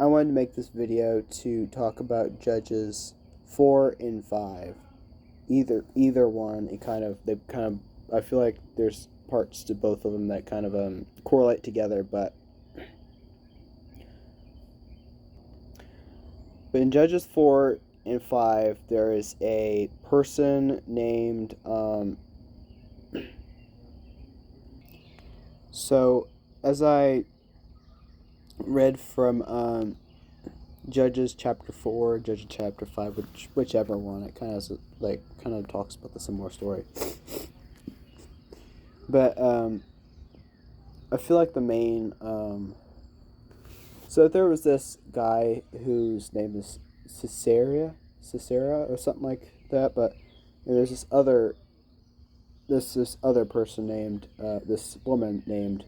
I wanted to make this video to talk about Judges 4 and 5. Either one, I feel like there's parts to both of them that kind of correlate together, but in Judges 4 and 5, there is a person named so as I read from Judges chapter 4, Judges chapter 5, whichever one, it kind of talks about the similar story. But I feel like the main so there was this guy whose name is Sisera or something like that, but there's this other person named this woman named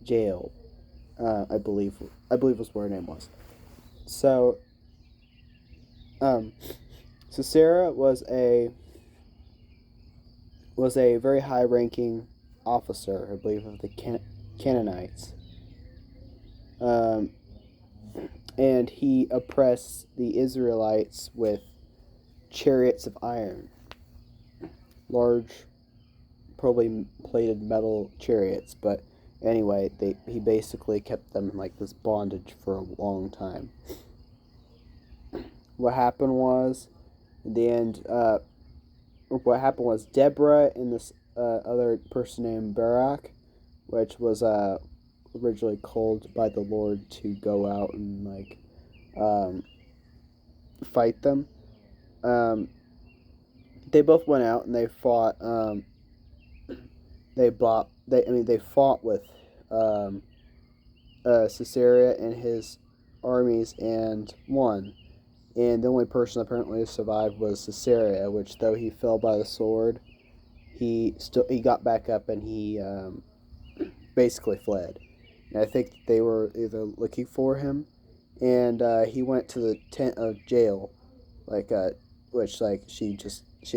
Jael. I believe was what her name was. So, Sisera was a very high-ranking officer, I believe, of the Canaanites. And he oppressed the Israelites with chariots of iron, large, probably plated metal chariots, but anyway, he basically kept them in like this bondage for a long time. What happened was, in the end, Deborah and this other person named Barak, which was originally called by the Lord to go out and fight them. They both went out and they fought. They fought with Sisera and his armies and won. And the only person apparently survived was Sisera, which, though he fell by the sword, he got back up and he basically fled. And I think they were either looking for him, and he went to the tent of Jael, she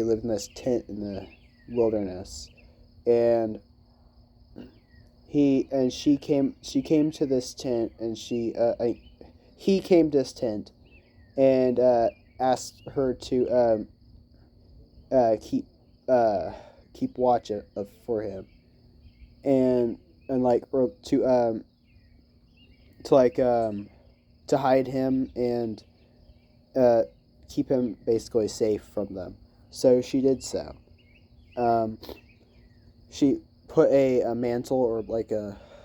lived in this tent in the wilderness, and she came to this tent, and he came to this tent, and asked her to keep watch for him, and to hide him and keep him basically safe from them. So she did so. She put a mantle or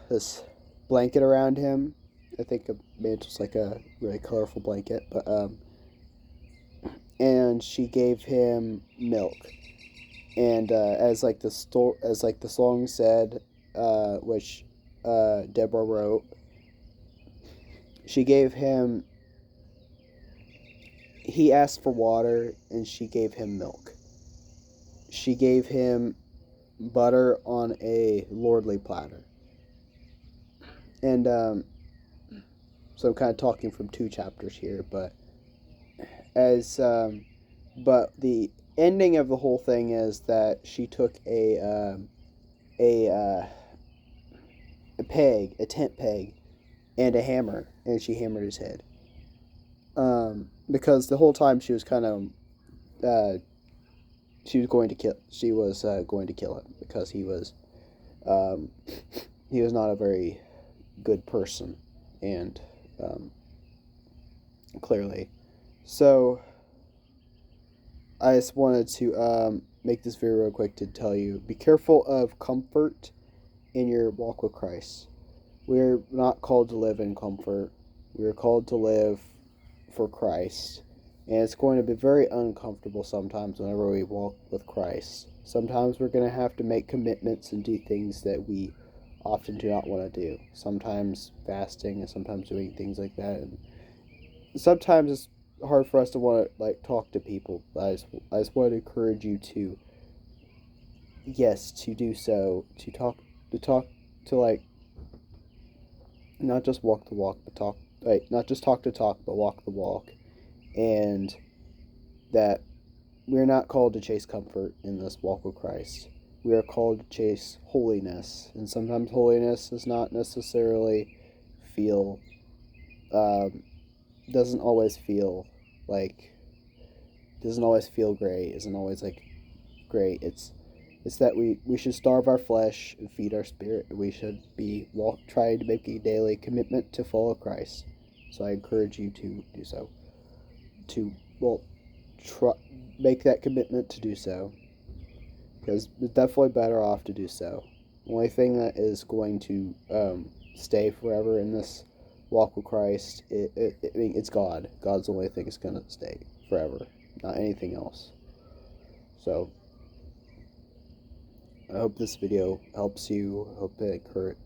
this blanket around him. I think a mantle's like a really colorful blanket, but and she gave him milk. And as the song said, which Deborah wrote, she gave him. He asked for water, and she gave him milk. She gave him butter on a lordly platter. And so I'm kind of talking from two chapters here, but the ending of the whole thing is that she took a tent peg, and a hammer, and she hammered his head. Because the whole time she was kind of going to kill him because he was not a very good person, and clearly. So I just wanted to make this video real quick to tell you, be careful of comfort in your walk with Christ. We're not called to live in comfort. We're called to live for Christ. And it's going to be very uncomfortable sometimes whenever we walk with Christ. Sometimes we're going to have to make commitments and do things that we often do not want to do. Sometimes fasting, and sometimes doing things like that. And sometimes it's hard for us to want to talk to people. I just want to encourage you to, yes, to do so. To talk not just walk the walk, but not just talk the talk, but walk the walk. And that we're not called to chase comfort in this walk with Christ. We are called to chase holiness. And sometimes holiness does not necessarily feel doesn't always feel like doesn't always feel great, isn't always like great. It's that we should starve our flesh and feed our spirit. We should be trying to make a daily commitment to follow Christ. So I encourage you to do so. To try make that commitment to do so, because it's definitely better off to do so. The only thing that is going to stay forever in this walk with Christ, I mean, it's God. God's the only thing that's going to stay forever, not anything else. So I hope this video helps you.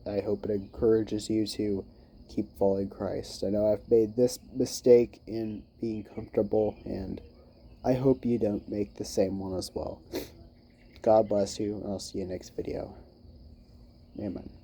I hope it encourages you to keep following Christ. I know I've made this mistake in being comfortable, and I hope you don't make the same one as well. God bless you, and I'll see you next video. Amen.